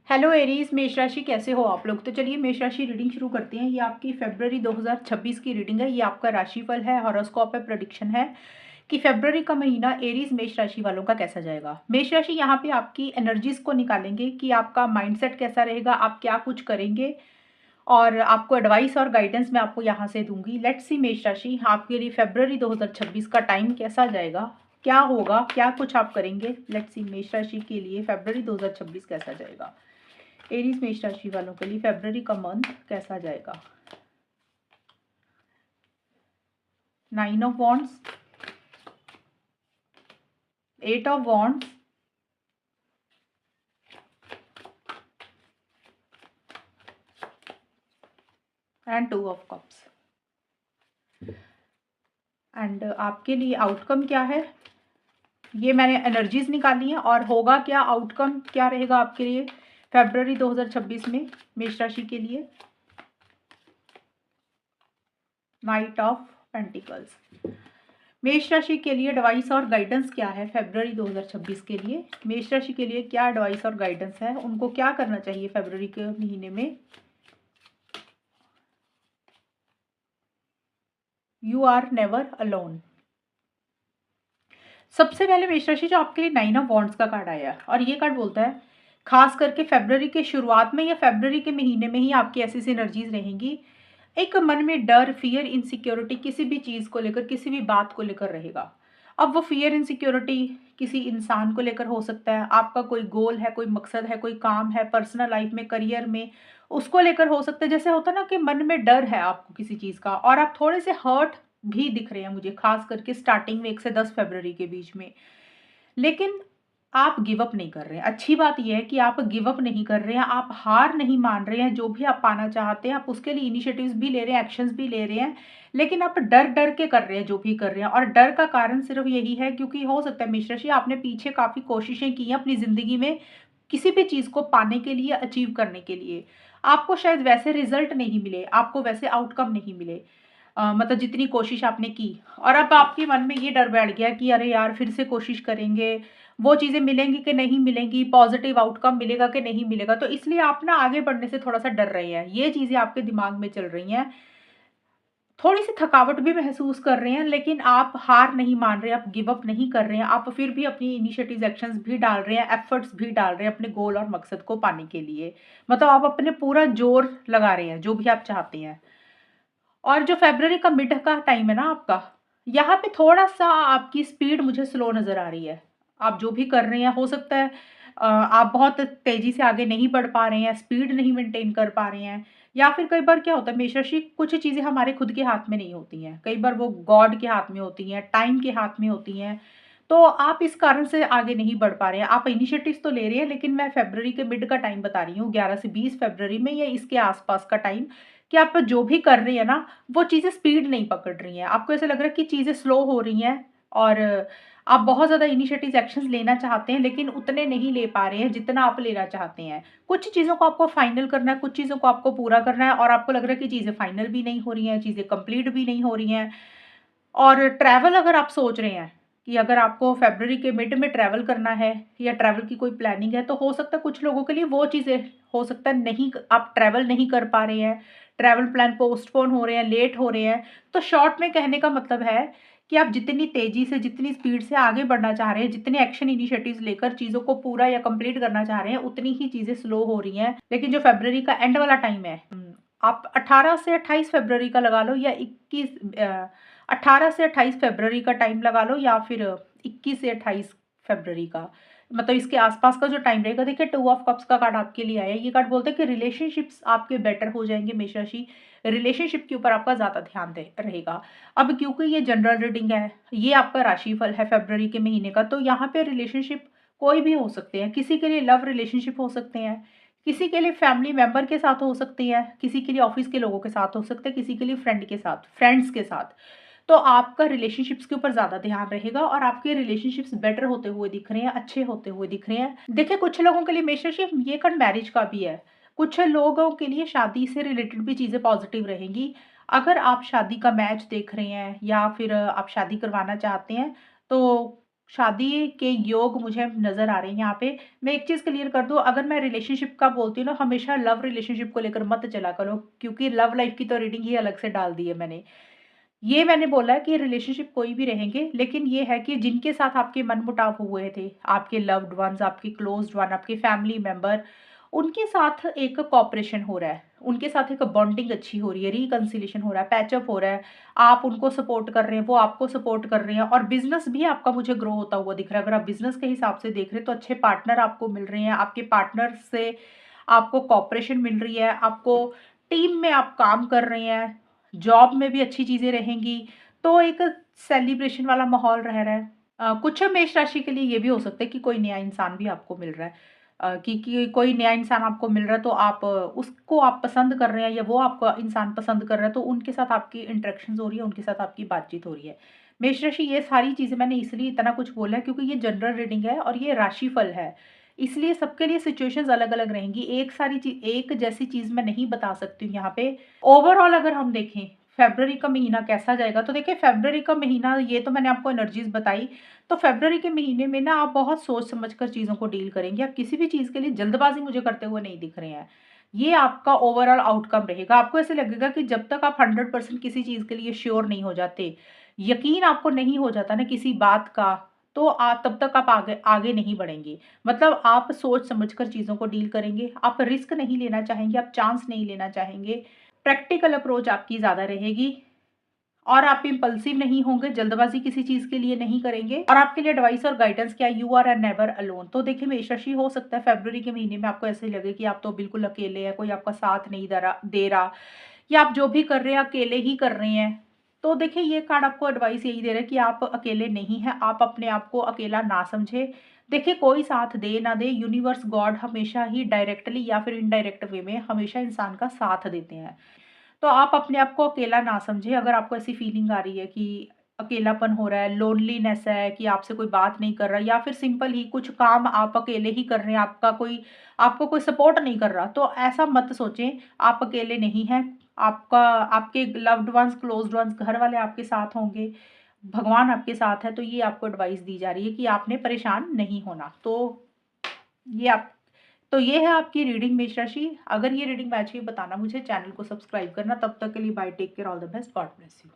Hello Aries, मेष राशि कैसे हो आप लोग। तो चलिए मेष राशि रीडिंग शुरू करते हैं। ये आपकी फरवरी 2026 की रीडिंग है। ये आपका राशिफल है, हॉरोस्कोप है, प्रेडिक्शन है कि फरवरी का महीना एरीज मेष राशि वालों का कैसा जाएगा। मेष राशि यहाँ पे आपकी एनर्जीज को निकालेंगे कि आपका माइंडसेट कैसा रहेगा, आप क्या कुछ करेंगे, और आपको एडवाइस और गाइडेंस मैं आपको यहाँ से दूंगी। लेट्स सी मेष राशि आपके लिए फरवरी 2026 का टाइम कैसा जाएगा, क्या होगा, क्या कुछ आप करेंगे। लेट्स सी मेष राशि के लिए फरवरी 2026 कैसा जाएगा। एरीज मेष राशि वालों के लिए फरवरी का मंथ कैसा जाएगा। 9 of wands, 8 of wands, and 2 of cups. And आपके लिए आउटकम क्या है, ये मैंने एनर्जीज निकाली है। और होगा क्या, आउटकम क्या रहेगा आपके लिए फरवरी 2026 में मेष राशि के लिए। Night of pentacles. मेष राशि के लिए एडवाइस और गाइडेंस क्या है फरवरी 2026 के लिए। मेष राशि के लिए क्या एडवाइस और गाइडेंस है, उनको क्या करना चाहिए फरवरी के महीने में। You are never alone. सबसे पहले मेष राशि जो आपके लिए 9 ऑफ वॉन्ड्स का कार्ड आया है, और ये कार्ड बोलता है खास करके फरवरी के शुरुआत में या फरवरी के महीने में ही आपकी ऐसी एनर्जीज रहेंगी। एक मन में डर, फियर, इनसिक्योरिटी किसी भी चीज़ को लेकर, किसी भी बात को लेकर रहेगा। अब वो फियर, इनसिक्योरिटी किसी इंसान को लेकर हो सकता है, आपका कोई गोल है, कोई मकसद है, कोई काम है, पर्सनल लाइफ में, करियर में, उसको लेकर हो सकता है। जैसे होता है ना कि मन में डर है आपको किसी चीज़ का, और आप थोड़े से हर्ट भी दिख रहे हैं मुझे, खास करके स्टार्टिंग में 1 से 10 फरवरी के बीच में। लेकिन आप गिव अप नहीं कर रहे हैं। अच्छी बात यह है कि आप गिव अप नहीं कर रहे हैं, आप हार नहीं मान रहे हैं। जो भी आप पाना चाहते हैं आप उसके लिए इनिशिएटिव्स भी ले रहे हैं, एक्शंस भी ले रहे हैं, लेकिन आप डर डर के कर रहे हैं जो भी कर रहे हैं। और डर का कारण सिर्फ यही है क्योंकि हो सकता है मेष राशि आपने पीछे काफ़ी कोशिशें की हैं अपनी ज़िंदगी में किसी भी चीज़ को पाने के लिए, अचीव करने के लिए। आपको शायद वैसे रिजल्ट नहीं मिले, आपको वैसे आउटकम नहीं मिले, मतलब जितनी कोशिश आपने की। और अब आपके मन में ये डर बैठ गया कि अरे यार फिर से कोशिश करेंगे, वो चीज़ें मिलेंगी कि नहीं मिलेंगी, पॉजिटिव आउटकम मिलेगा कि नहीं मिलेगा। तो इसलिए आप ना आगे बढ़ने से थोड़ा सा डर रहे हैं, ये चीज़ें आपके दिमाग में चल रही हैं। थोड़ी सी थकावट भी महसूस कर रहे हैं, लेकिन आप हार नहीं मान रहे, आप गिव अप नहीं कर रहे हैं, आप फिर भी अपनी इनिशिएटिव एक्शंस भी डाल रहे हैं, एफर्ट्स भी डाल रहे हैं अपने गोल और मकसद को पाने के लिए। मतलब आप अपने पूरा जोर लगा रहे हैं जो भी आप चाहते हैं। और जो फ़रवरी का मिड का टाइम है ना आपका, यहाँ पे थोड़ा-सा आपकी स्पीड मुझे स्लो नज़र आ रही है। आप जो भी कर रहे हैं हो सकता है आप बहुत तेज़ी से आगे नहीं बढ़ पा रहे हैं, स्पीड नहीं मेंटेन कर पा रहे हैं, या फिर कई बार क्या होता है मेष राशि, कुछ चीज़ें हमारे खुद के हाथ में नहीं होती हैं। कई बार वो गॉड के हाथ में होती हैं, टाइम के हाथ में होती हैं। तो आप इस कारण से आगे नहीं बढ़ पा रहे हैं। आप इनिशिएटिव्स तो ले रहे हैं, लेकिन मैं फ़रवरी के मिड का टाइम बता रही हूँ, 11 से 20 फ़रवरी में या इसके आस-पास का टाइम, कि आप जो भी कर रही हैं ना, वो चीज़ें स्पीड नहीं पकड़ रही हैं। आपको ऐसा लग रहा है कि चीज़ें स्लो हो रही हैं, और आप बहुत ज़्यादा इनिशिएटिव एक्शंस लेना चाहते हैं, लेकिन उतने नहीं ले पा रहे हैं जितना आप लेना चाहते हैं। कुछ चीज़ों को आपको फाइनल करना है, कुछ चीज़ों को आपको पूरा करना है, और आपको लग रहा है कि चीज़ें फाइनल भी नहीं हो रही हैं, चीज़ें कंप्लीट भी नहीं हो रही हैं। और ट्रैवल अगर आप सोच रहे हैं कि अगर आपको फ़रवरी के मिड में ट्रैवल करना है या ट्रैवल की कोई प्लानिंग है, तो हो सकता है कुछ लोगों के लिए वो चीज़ें हो सकता है नहीं, आप ट्रैवल नहीं कर पा रहे हैं, ट्रैवल प्लान पोस्टपोन हो रहे हैं, लेट हो रहे हैं। तो शॉर्ट में कहने का मतलब है कि आप जितनी तेज़ी से, जितनी स्पीड से आगे बढ़ना चाह रहे हैं, जितने एक्शन इनिशिएटिव्स लेकर चीज़ों को पूरा या कंप्लीट करना चाह रहे हैं, उतनी ही चीज़ें स्लो हो रही हैं। लेकिन जो फ़रवरी का एंड वाला टाइम है, आप 18 से 28 फ़रवरी का लगा लो, या 18 से 28 फ़रवरी का टाइम लगा लो, या फिर 21 से 28 फ़रवरी का, मतलब इसके आसपास का जो टाइम रहेगा। देखिए 2 ऑफ कप्स का कार्ड आपके लिए आया है। ये कार्ड बोलता है कि रिलेशनशिप्स आपके बेटर हो जाएँगे मेष राशि। रिलेशनशिप के ऊपर आपका ज़्यादा ध्यान दे रहेगा। अब क्योंकि ये जनरल रीडिंग है, ये आपका राशिफल है फ़रवरी के महीने का, तो यहाँ पे रिलेशनशिप कोई भी हो सकते हैं। किसी के लिए लव रिलेशनशिप हो सकते हैं, किसी के लिए फैमिली मेंबर के साथ हो सकती है, किसी के लिए ऑफिस के लोगों के साथ हो सकते हैं, किसी के लिए फ्रेंड्स के साथ। तो आपका रिलेशनशिप्स के ऊपर ज़्यादा ध्यान रहेगा, और आपके रिलेशनशिप्स बेटर होते हुए दिख रहे हैं, अच्छे होते हुए दिख रहे हैं। देखिए कुछ लोगों के लिए मेष राशि ये कार्ड मैरिज का भी है। कुछ लोगों के लिए शादी से रिलेटेड भी चीज़ें पॉजिटिव रहेंगी। अगर आप शादी का मैच देख रहे हैं या फिर आप शादी करवाना चाहते हैं, तो शादी के योग मुझे नज़र आ रहे हैं यहाँ पे। मैं एक चीज़ क्लियर कर दूँ, अगर मैं रिलेशनशिप का बोलती हूँ ना, हमेशा लव रिलेशनशिप को लेकर मत चला करो, क्योंकि लव लाइफ़ की तो रीडिंग ही अलग से डाल दी है मैंने। ये मैंने बोला है कि रिलेशनशिप कोई भी रहेंगे, लेकिन ये है कि जिनके साथ आपके मनमुटाव हुए थे, आपके लव्ड वन्स, आपके क्लोज़्ड वन, आपके फैमिली मेंबर, उनके साथ एक कोऑपरेशन हो रहा है, उनके साथ एक बॉन्डिंग अच्छी हो रही है, रिकंसिलिएशन हो रहा है, पैचअप हो रहा है, आप उनको सपोर्ट कर रहे हैं, वो आपको सपोर्ट कर रहे हैं और बिज़नेस भी आपका मुझे ग्रो होता हुआ दिख रहा है। अगर आप बिज़नेस के हिसाब से देख रहे हैं, तो अच्छे पार्टनर आपको मिल रहे हैं, आपके पार्टनर से आपको कोऑपरेशन मिल रही है, आपको टीम में आप काम कर रहे हैं, जॉब में भी अच्छी चीज़ें रहेंगी, तो एक सेलिब्रेशन वाला माहौल रह रहा है। कुछ मेष राशि के लिए ये भी हो सकता है कि कोई नया इंसान भी आपको मिल रहा है, कि कोई नया इंसान आपको मिल रहा है, तो आप उसको आप पसंद कर रहे हैं या वो आपको इंसान पसंद कर रहा है, तो उनके साथ आपकी इंटरेक्शंस हो रही है, उनके साथ आपकी बातचीत हो रही है। मेष राशि, ये सारी चीज़ें मैंने इसलिए इतना कुछ बोला है क्योंकि ये जनरल रीडिंग है और ये राशिफल है। इसलिए सबके लिए सिचुएशंस अलग-अलग रहेंगी। एक जैसी चीज़ मैं नहीं बता सकती हूँ यहाँ पे। ओवरऑल अगर हम देखें फ़रवरी का महीना कैसा जाएगा, तो देखिए फ़रवरी का महीना, ये तो मैंने आपको एनर्जीज़ बताई। तो फ़रवरी के महीने में ना आप बहुत सोच समझ कर चीज़ों को डील करेंगे। आप किसी भी चीज़ के लिए जल्दबाज़ी मुझे करते हुए नहीं दिख रहे हैं। ये आपका ओवरऑल आउटकम रहेगा। आपको ऐसे लगेगा कि जब तक आप 100% किसी चीज़ के लिए श्योर नहीं हो जाते, यकीन आपको नहीं हो जाता ना किसी बात का, तो तब तक आप आगे आगे नहीं बढ़ेंगे। मतलब आप सोच समझ कर चीज़ों को डील करेंगे, आप रिस्क नहीं लेना चाहेंगे, आप चांस नहीं लेना चाहेंगे। प्रैक्टिकल अप्रोच आपकी ज़्यादा रहेगी और आप इम्पल्सिव नहीं होंगे, जल्दबाज़ी किसी चीज़ के लिए नहीं करेंगे। और आपके लिए एडवाइस और गाइडेंस क्या है, यू आर नेवर अलोन। तो देखिए मेष राशि, हो सकता है फ़रवरी के महीने में आपको ऐसे लगे कि आप तो बिल्कुल अकेले हैं, कोई आपका साथ नहीं दे रहा या आप जो भी कर रहे हैं अकेले ही कर रहे हैं। तो देखिए ये कार्ड आपको एडवाइस यही दे रहा है कि आप अकेले नहीं हैं, आप अपने आप को अकेला ना समझें। देखिए कोई साथ दे ना दे, यूनिवर्स गॉड हमेशा ही डायरेक्टली या फिर इनडायरेक्ट वे में हमेशा इंसान का साथ देते हैं। तो आप अपने आप को अकेला ना समझें। अगर आपको ऐसी फीलिंग आ रही है कि अकेलापन हो रहा है, लोनलीनेस है कि आपसे कोई बात नहीं कर रहा या फिर सिंपल ही कुछ काम आप अकेले ही कर रहे हैं, आपको कोई सपोर्ट नहीं कर रहा, तो ऐसा मत सोचें, आप अकेले नहीं हैं। आपके लव्ड वन्स, क्लोज्ड वन्स, घर वाले आपके साथ होंगे, भगवान आपके साथ है, तो ये आपको एडवाइस दी जा रही है कि आपने परेशान नहीं होना। ये आप तो ये है आपकी रीडिंग मेष राशि। अगर ये रीडिंग मैच हुई बताना मुझे, चैनल को सब्सक्राइब करना। तब तक के लिए bye, take care, all the best, God bless you.